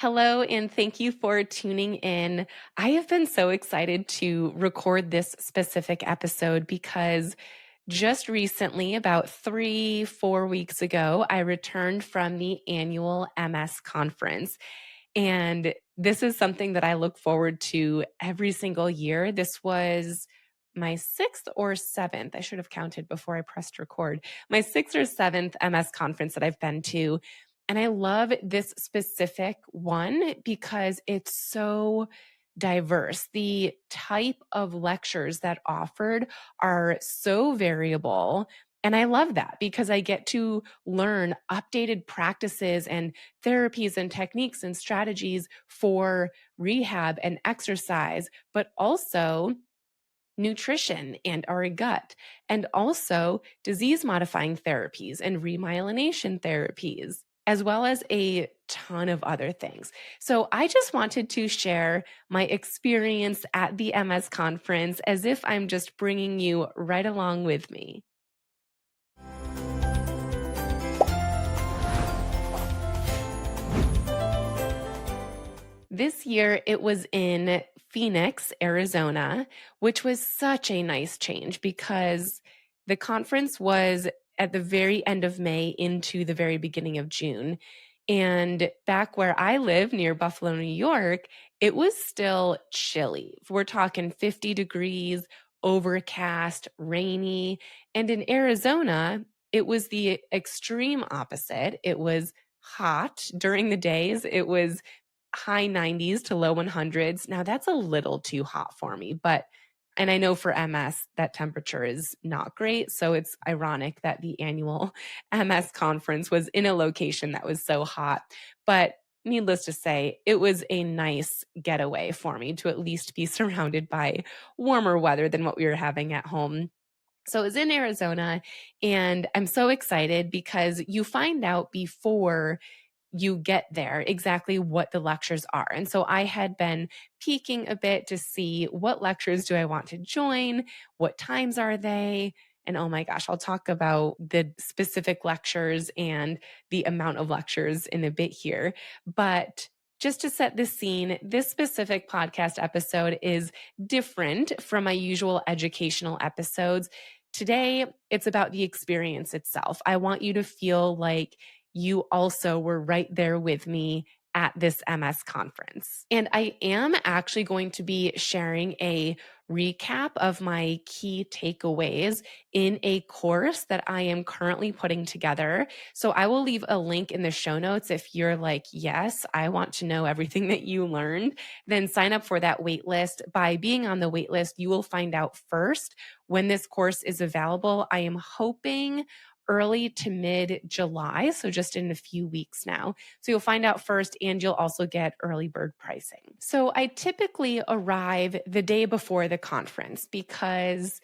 Hello, and thank you for tuning in. I have been so excited to record this specific episode because just recently, about 3, 4 weeks ago, I returned from the annual MS conference. And this is something that I look forward to every single year. This was my sixth or seventh. I should have counted before I pressed record. My sixth or seventh MS conference that I've been to. And I love this specific one because it's so diverse. The type of lectures that offered are so variable. And I love that because I get to learn updated practices and therapies and techniques and strategies for rehab and exercise, but also nutrition and our gut, and also disease modifying therapies and remyelination therapies, as well as a ton of other things. So I just wanted to share my experience at the MS conference as if I'm just bringing you right along with me. This year, it was in Phoenix, Arizona, which was such a nice change because the conference was at the very end of May into the very beginning of June. And back where I live near Buffalo, New York, it was still chilly. We're talking 50 degrees, overcast, rainy. And in Arizona, it was the extreme opposite. It was hot during the days. It was high 90s to low 100s. Now that's a little too hot for me, and I know for MS that temperature is not great. So it's ironic that the annual MS conference was in a location that was so hot. But needless to say, it was a nice getaway for me to at least be surrounded by warmer weather than what we were having at home. So it was in Arizona, and I'm so excited because you find out before you get there exactly what the lectures are. And so I had been peeking a bit to see what lectures do I want to join, what times are they, and oh my gosh, I'll talk about the specific lectures and the amount of lectures in a bit here. But just to set the scene, this specific podcast episode is different from my usual educational episodes. Today, it's about the experience itself. I want you to feel like you also were right there with me at this MS conference. And I am actually going to be sharing a recap of my key takeaways in a course that I am currently putting together. So I will leave a link in the show notes if you're like, yes, I want to know everything that you learned, then sign up for that wait list. By being on the wait list, you will find out first when this course is available. I am hoping early to mid July, so just in a few weeks now. So you'll find out first, and you'll also get early bird pricing. So I typically arrive the day before the conference because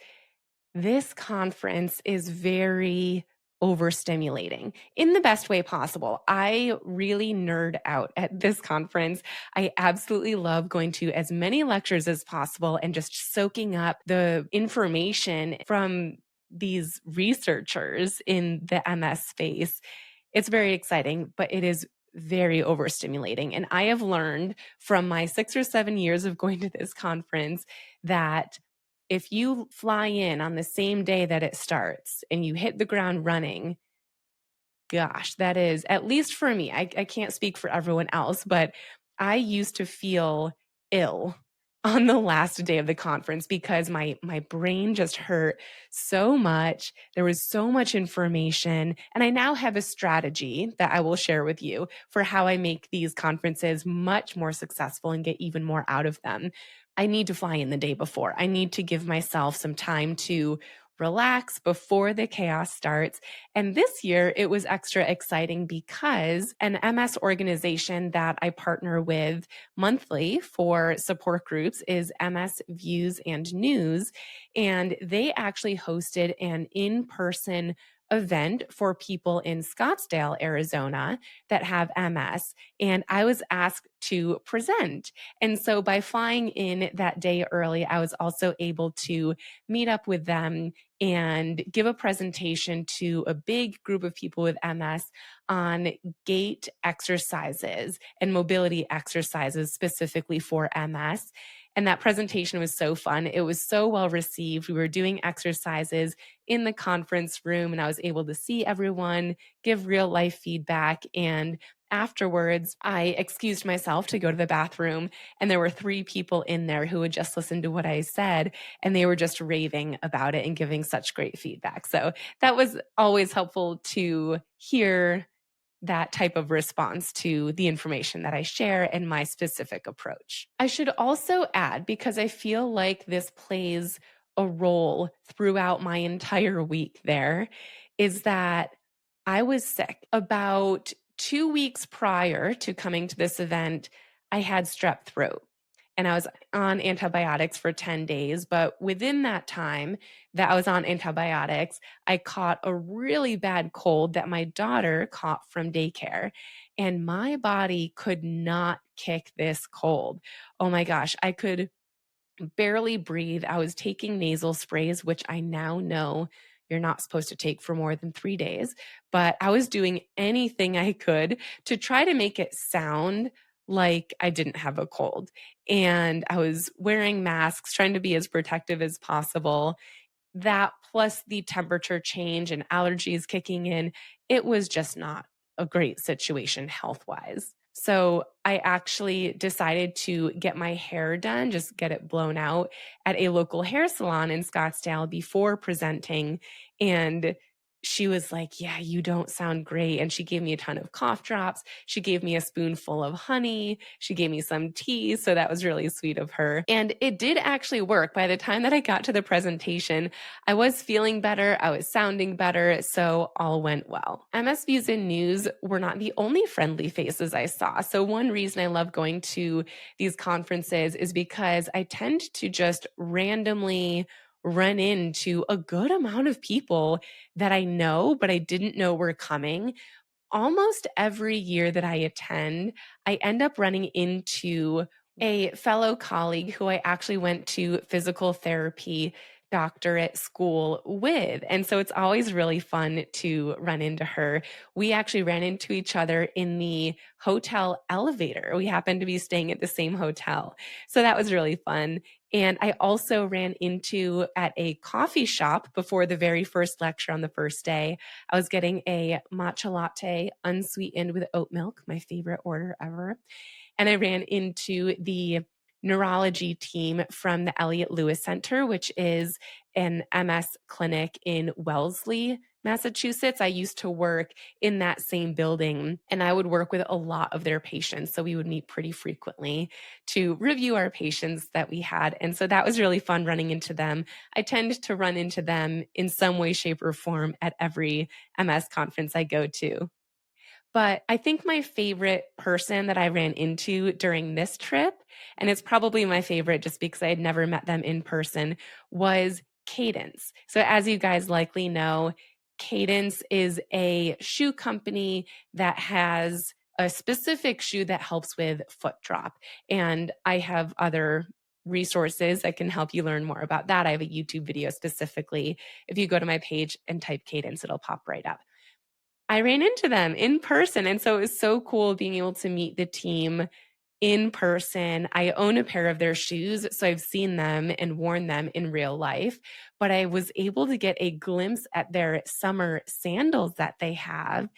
this conference is very overstimulating in the best way possible. I really nerd out at this conference. I absolutely love going to as many lectures as possible and just soaking up the information from these researchers in the MS space. It's very exciting, but it is very overstimulating. And I have learned from my 6 or 7 years of going to this conference that if you fly in on the same day that it starts and you hit the ground running, gosh, that is, at least for me, I can't speak for everyone else, but I used to feel ill on the last day of the conference because my brain just hurt so much. There was so much information, and I now have a strategy that I will share with you for how I make these conferences much more successful and get even more out of them. I need to fly in the day before. I need to give myself some time to relax before the chaos starts. And this year it was extra exciting because an MS organization that I partner with monthly for support groups is MS Views and News. And they actually hosted an in-person event for people in Scottsdale, Arizona that have MS, and I was asked to present. And so by flying in that day early, I was also able to meet up with them and give a presentation to a big group of people with MS on gait exercises and mobility exercises specifically for MS. And that presentation was so fun. It was so well received. We were doing exercises in the conference room, and I was able to see everyone, give real life feedback. And afterwards, I excused myself to go to the bathroom, and there were 3 people in there who had just listened to what I said, and they were just raving about it and giving such great feedback. So that was always helpful to hear that type of response to the information that I share and my specific approach. I should also add, because I feel like this plays a role throughout my entire week there, is that I was sick. About 2 weeks prior to coming to this event, I had strep throat and I was on antibiotics for 10 days. But within that time that I was on antibiotics, I caught a really bad cold that my daughter caught from daycare. And my body could not kick this cold. Oh my gosh, I could barely breathe. I was taking nasal sprays, which I now know you're not supposed to take for more than 3 days. But I was doing anything I could to try to make it sound like I didn't have a cold. And I was wearing masks, trying to be as protective as possible. That plus the temperature change and allergies kicking in, it was just not a great situation health wise. So I actually decided to get my hair done, just get it blown out at a local hair salon in Scottsdale before presenting. And she was like, "Yeah, you don't sound great." And she gave me a ton of cough drops. She gave me a spoonful of honey. She gave me some tea. So that was really sweet of her. And it did actually work. By the time that I got to the presentation, I was feeling better. I was sounding better. So all went well. MSVs in news were not the only friendly faces I saw. So one reason I love going to these conferences is because I tend to just randomly run into a good amount of people that I know, but I didn't know were coming. Almost every year that I attend, I end up running into a fellow colleague who I actually went to physical therapy doctorate school with. And so it's always really fun to run into her. We actually ran into each other in the hotel elevator. We happened to be staying at the same hotel. So that was really fun. And I also ran into at a coffee shop before the very first lecture on the first day. I was getting a matcha latte unsweetened with oat milk, my favorite order ever. And I ran into the neurology team from the Elliott Lewis Center, which is an MS clinic in Wellesley, Massachusetts. I used to work in that same building and I would work with a lot of their patients. So we would meet pretty frequently to review our patients that we had. And so that was really fun running into them. I tend to run into them in some way, shape, or form at every MS conference I go to. But I think my favorite person that I ran into during this trip, and it's probably my favorite just because I had never met them in person, was Cadence. So, as you guys likely know, Cadence is a shoe company that has a specific shoe that helps with foot drop. And I have other resources that can help you learn more about that. I have a YouTube video specifically. If you go to my page and type Cadence, it'll pop right up. I ran into them in person. And so it was so cool being able to meet the team in person. I own a pair of their shoes, so I've seen them and worn them in real life, but I was able to get a glimpse at their summer sandals that they have.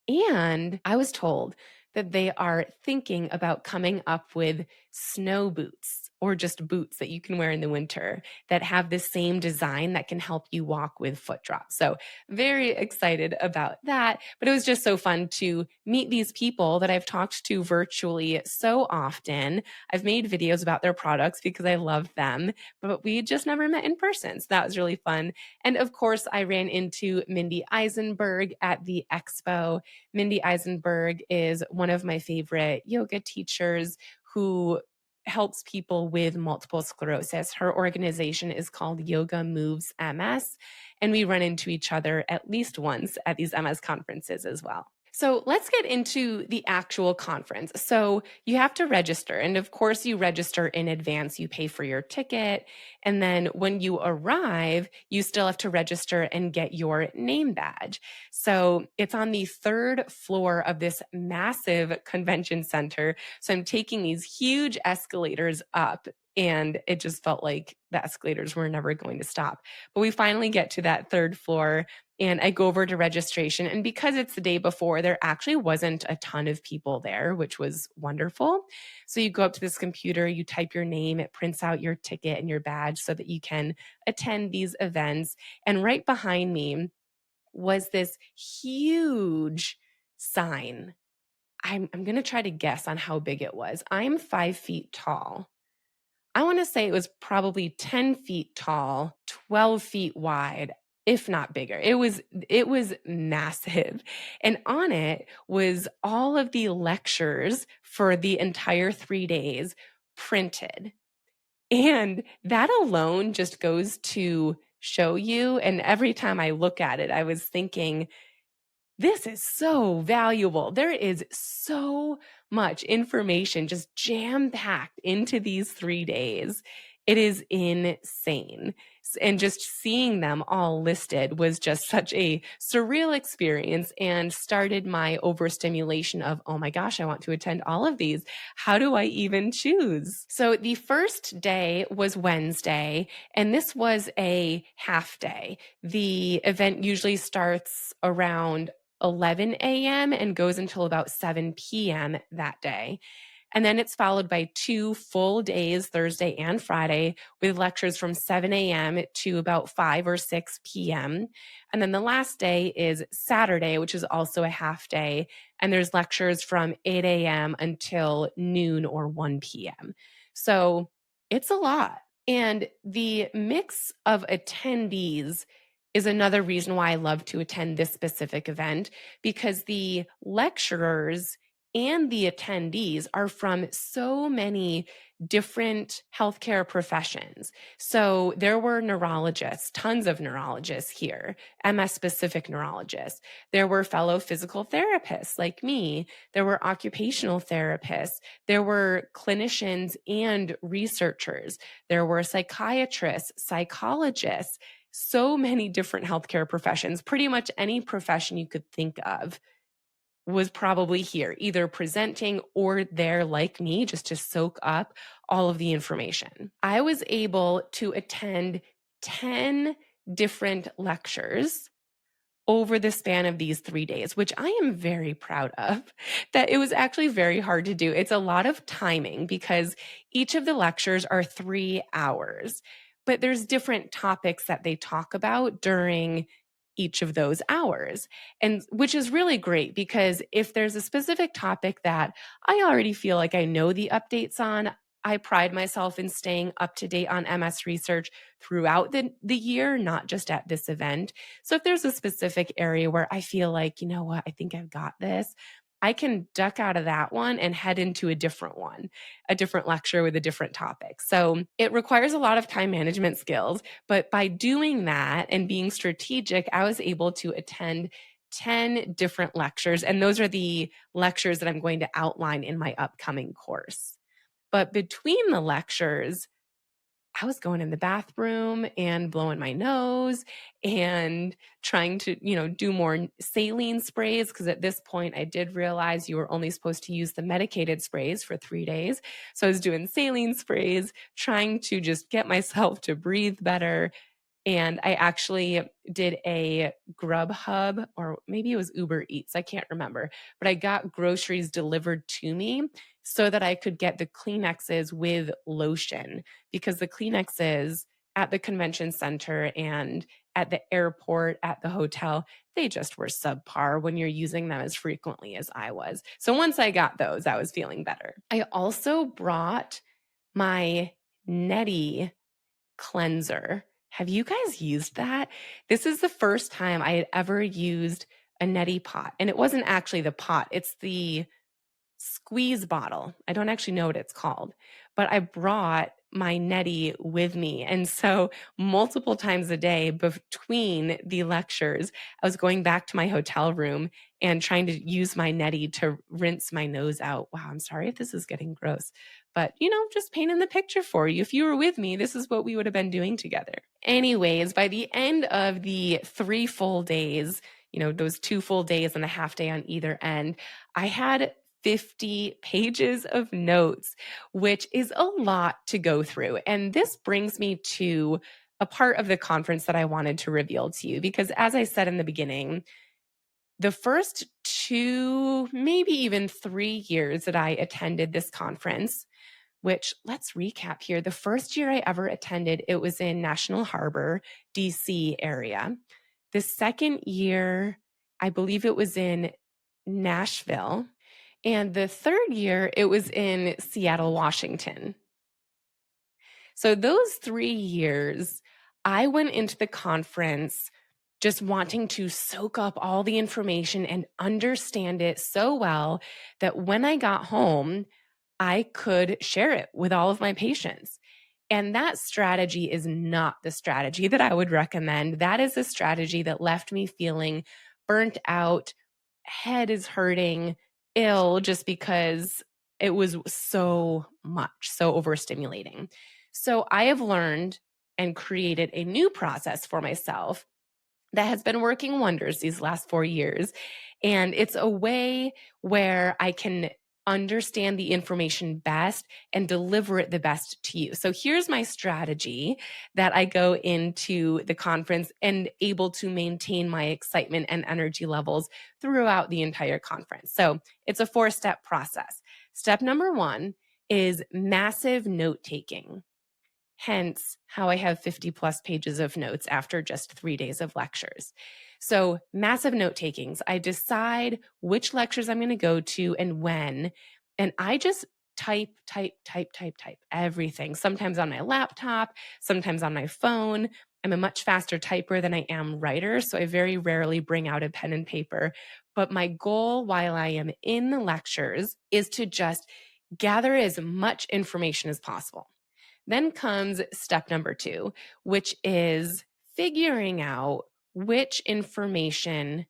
And I was told that they are thinking about coming up with snow boots or just boots that you can wear in the winter that have the same design that can help you walk with foot drops. So, very excited about that. But it was just so fun to meet these people that I've talked to virtually so often. I've made videos about their products because I love them, but we just never met in person. So, that was really fun. And of course, I ran into Mindy Eisenberg at the expo. Mindy Eisenberg is one of my favorite yoga teachers who helps people with multiple sclerosis. Her organization is called Yoga Moves MS, and we run into each other at least once at these MS conferences as well. So let's get into the actual conference. So you have to register. And of course, you register in advance. You pay for your ticket. And then when you arrive, you still have to register and get your name badge. So it's on the third floor of this massive convention center. So I'm taking these huge escalators up. And it just felt like the escalators were never going to stop. But we finally get to that third floor and I go over to registration. And because it's the day before, there actually wasn't a ton of people there, which was wonderful. So you go up to this computer, you type your name, it prints out your ticket and your badge so that you can attend these events. And right behind me was this huge sign. I'm going to try to guess on how big it was. I'm 5 feet tall. I want to say it was probably 10 feet tall, 12 feet wide, if not bigger. It was massive. And on it was all of the lectures for the entire 3 days printed. And that alone just goes to show you. And every time I look at it, I was thinking, this is so valuable. There is so much information just jam packed into these 3 days. It is insane. And just seeing them all listed was just such a surreal experience and started my overstimulation of, oh my gosh, I want to attend all of these. How do I even choose? So the first day was Wednesday, and this was a half day. The event usually starts around 11 a.m. and goes until about 7 p.m. that day. And then it's followed by 2 full days, Thursday and Friday, with lectures from 7 a.m. to about 5 or 6 p.m. And then the last day is Saturday, which is also a half day. And there's lectures from 8 a.m. until noon or 1 p.m. So it's a lot. And the mix of attendees is another reason why I love to attend this specific event, because the lecturers and the attendees are from so many different healthcare professions. So there were neurologists, tons of neurologists here, MS specific neurologists. There were fellow physical therapists like me. There were occupational therapists. There were clinicians and researchers. There were psychiatrists, psychologists, so many different healthcare professions. Pretty much any profession you could think of was probably here, either presenting or there like me, just to soak up all of the information. I was able to attend 10 different lectures over the span of these 3 days, which I am very proud of. That it was actually very hard to do. It's a lot of timing because each of the lectures are 3 hours, but there's different topics that they talk about during each of those hours. And which is really great because if there's a specific topic that I already feel like I know the updates on, I pride myself in staying up to date on MS research throughout the year, not just at this event. So if there's a specific area where I feel like, you know what, I think I've got this, I can duck out of that one and head into a different one, a different lecture with a different topic. So it requires a lot of time management skills. But by doing that and being strategic, I was able to attend 10 different lectures. And those are the lectures that I'm going to outline in my upcoming course. But between the lectures, I was going in the bathroom and blowing my nose and trying to, do more saline sprays. Because at this point, I did realize you were only supposed to use the medicated sprays for 3 days. So I was doing saline sprays, trying to just get myself to breathe better. And I actually did a Grubhub, or maybe it was Uber Eats, I can't remember, but I got groceries delivered to me so that I could get the Kleenexes with lotion, because the Kleenexes at the convention center and at the airport, at the hotel, they just were subpar when you're using them as frequently as I was. So once I got those, I was feeling better. I also brought my Neti cleanser. Have you guys used that? This is the first time I had ever used a neti pot. And it wasn't actually the pot, it's the squeeze bottle. I don't actually know what it's called, but I brought my neti with me. And so multiple times a day between the lectures, I was going back to my hotel room and trying to use my neti to rinse my nose out. Wow, I'm sorry if this is getting gross, but just painting the picture for you. If you were with me, this is what we would have been doing together. Anyways, by the end of the 3 full days, those 2 full days and a half day on either end, I had 50 pages of notes, which is a lot to go through. And this brings me to a part of the conference that I wanted to reveal to you, because as I said in the beginning, the first 2, maybe even 3 years that I attended this conference, which let's recap here. The first year I ever attended, it was in National Harbor, DC area. The second year, I believe it was in Nashville. And the third year, it was in Seattle, Washington. So those 3 years, I went into the conference just wanting to soak up all the information and understand it so well that when I got home, I could share it with all of my patients. And that strategy is not the strategy that I would recommend. That is a strategy that left me feeling burnt out, head is hurting, ill, just because it was so much, so overstimulating. So I have learned and created a new process for myself that has been working wonders these last 4 years. And it's a way where I can understand the information best and deliver it the best to you. So here's my strategy that I go into the conference and able to maintain my excitement and energy levels throughout the entire conference. So it's a 4-step process. Step number 1 is massive note taking. Hence how I have 50 plus pages of notes after just 3 days of lectures. So massive note takings. I decide which lectures I'm going to go to and when, and I just type everything, sometimes on my laptop, sometimes on my phone. I'm a much faster typer than I am writer, so I very rarely bring out a pen and paper. But my goal while I am in the lectures is to just gather as much information as possible. Then comes step number 2, which is figuring out which information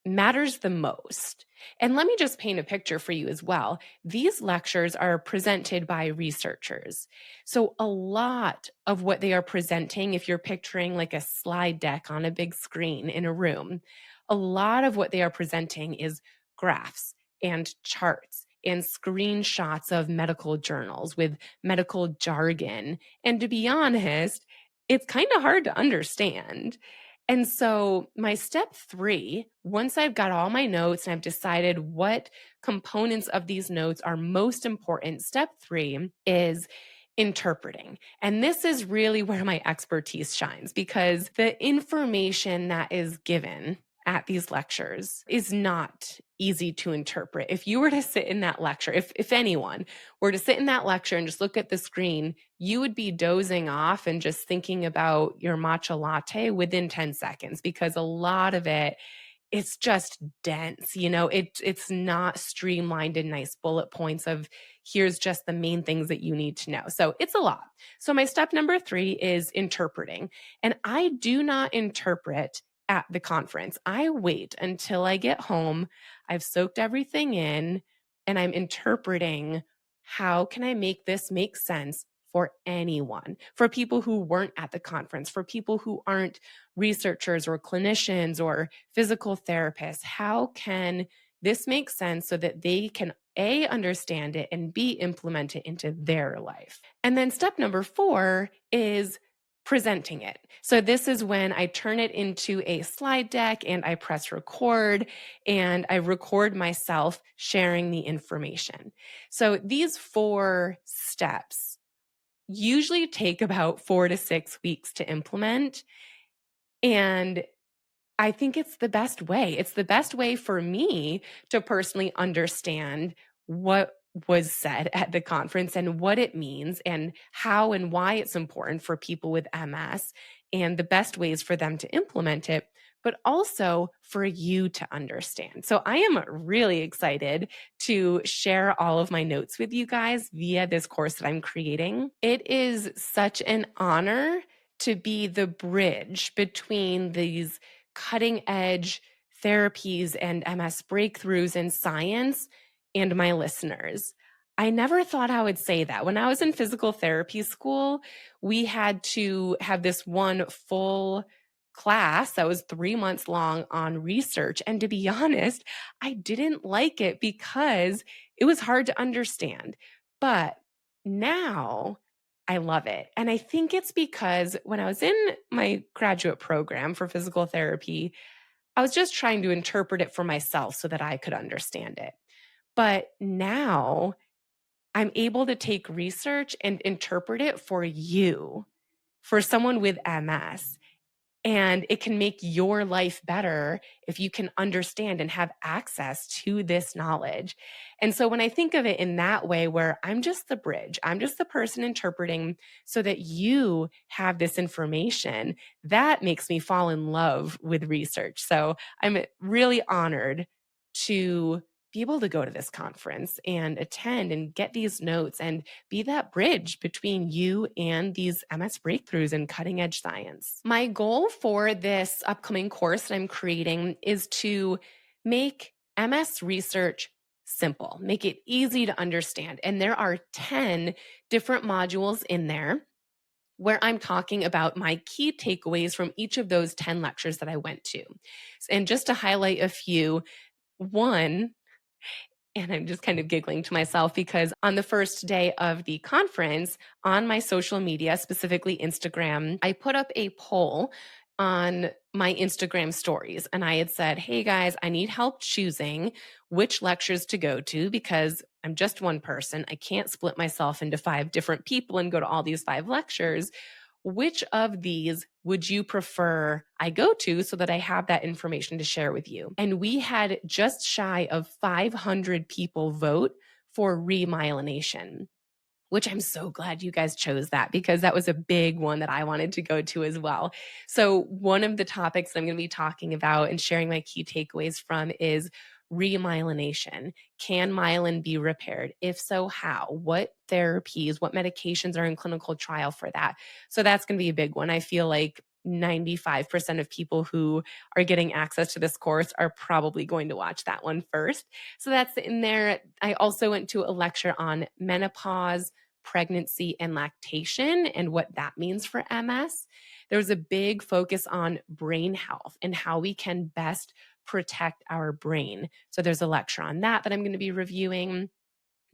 matters the most. And let me just paint a picture for you as well. These lectures are presented by researchers. So a lot of what they are presenting, if you're picturing like a slide deck on a big screen in a room, a lot of what they are presenting is graphs and charts and screenshots of medical journals with medical jargon. And to be honest, it's kind of hard to understand. And so, my step 3, once I've got all my notes and I've decided what components of these notes are most important, step 3 is interpreting. And this is really where my expertise shines, because the information that is given at these lectures is not easy to interpret. If you were to sit in that lecture, if anyone were to sit in that lecture and just look at the screen, you would be dozing off and just thinking about your matcha latte within 10 seconds, because a lot of it, it's just dense. It's not streamlined in nice bullet points of here's just the main things that you need to know. So it's a lot. So my step number 3 is interpreting. And I do not interpret at the conference. I wait until I get home, I've soaked everything in, and I'm interpreting how can I make this make sense for anyone, for people who weren't at the conference, for people who aren't researchers or clinicians or physical therapists. How can this make sense so that they can A, understand it, and B, implement it into their life? And then step number 4 is presenting it. So this is when I turn it into a slide deck and I press record and I record myself sharing the information. So these 4 steps usually take about 4 to 6 weeks to implement. And I think it's the best way. It's the best way for me to personally understand what was said at the conference and what it means and how and why it's important for people with MS and the best ways for them to implement it but also for you to understand. So I am really excited to share all of my notes with you guys via this course that I'm creating. It is such an honor to be the bridge between these cutting edge therapies and MS breakthroughs in science and my listeners. I never thought I would say that. When I was in physical therapy school, we had to have this one full class that was 3 months long on research. And to be honest, I didn't like it because it was hard to understand. But now I love it. And I think it's because when I was in my graduate program for physical therapy, I was just trying to interpret it for myself so that I could understand it. But now I'm able to take research and interpret it for you, for someone with MS. And it can make your life better if you can understand and have access to this knowledge. And so when I think of it in that way, where I'm just the bridge, I'm just the person interpreting so that you have this information, that makes me fall in love with research. So I'm really honored to be able to go to this conference and attend and get these notes and be that bridge between you and these MS breakthroughs in cutting edge science. My goal for this upcoming course that I'm creating is to make MS research simple, make it easy to understand. And there are 10 different modules in there where I'm talking about my key takeaways from each of those 10 lectures that I went to. And just to highlight a few, one, and I'm just kind of giggling to myself because on the first day of the conference, on my social media, specifically Instagram, I put up a poll on my Instagram stories. And I had said, hey guys, I need help choosing which lectures to go to because I'm just one person. I can't split myself into 5 different people and go to all these 5 lectures. Which of these would you prefer I go to so that I have that information to share with you? And we had just shy of 500 people vote for remyelination, which I'm so glad you guys chose that because that was a big one that I wanted to go to as well. So one of the topics that I'm going to be talking about and sharing my key takeaways from is remyelination. Can myelin be repaired? If so, how? What therapies, what medications are in clinical trial for that? So that's going to be a big one. I feel like 95% of people who are getting access to this course are probably going to watch that one first. So that's in there. I also went to a lecture on menopause, pregnancy, and lactation and what that means for MS. There was a big focus on brain health and how we can best protect our brain. So there's a lecture on that I'm going to be reviewing,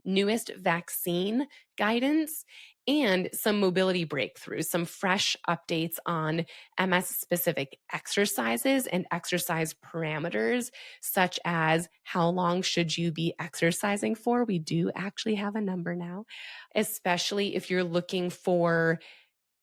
newest vaccine guidance, and some mobility breakthroughs, some fresh updates on MS specific exercises and exercise parameters, such as how long should you be exercising for? We do actually have a number now, especially if you're looking for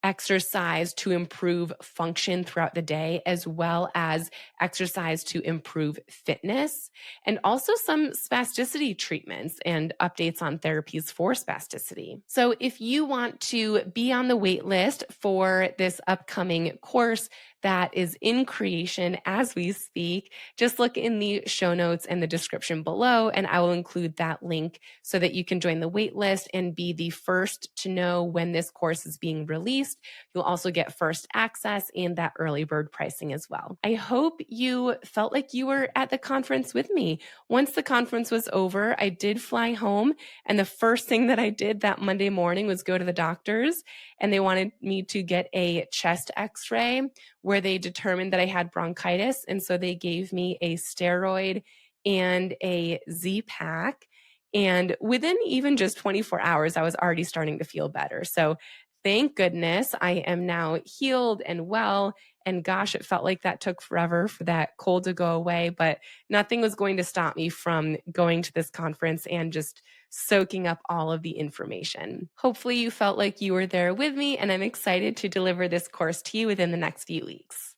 exercise to improve function throughout the day, as well as exercise to improve fitness, and also some spasticity treatments and updates on therapies for spasticity. So if you want to be on the wait list for this upcoming course that is in creation as we speak, just look in the show notes and the description below, and I will include that link so that you can join the wait list and be the first to know when this course is being released. You'll also get first access and that early bird pricing as well. I hope you felt like you were at the conference with me. Once the conference was over, I did fly home, and the first thing that I did that Monday morning was go to the doctors, and they wanted me to get a chest x-ray where they determined that I had bronchitis. And so they gave me a steroid and a Z-Pack. And within even just 24 hours, I was already starting to feel better. So thank goodness I am now healed and well. And gosh, it felt like that took forever for that cold to go away, but nothing was going to stop me from going to this conference and just soaking up all of the information. Hopefully you felt like you were there with me, and I'm excited to deliver this course to you within the next few weeks.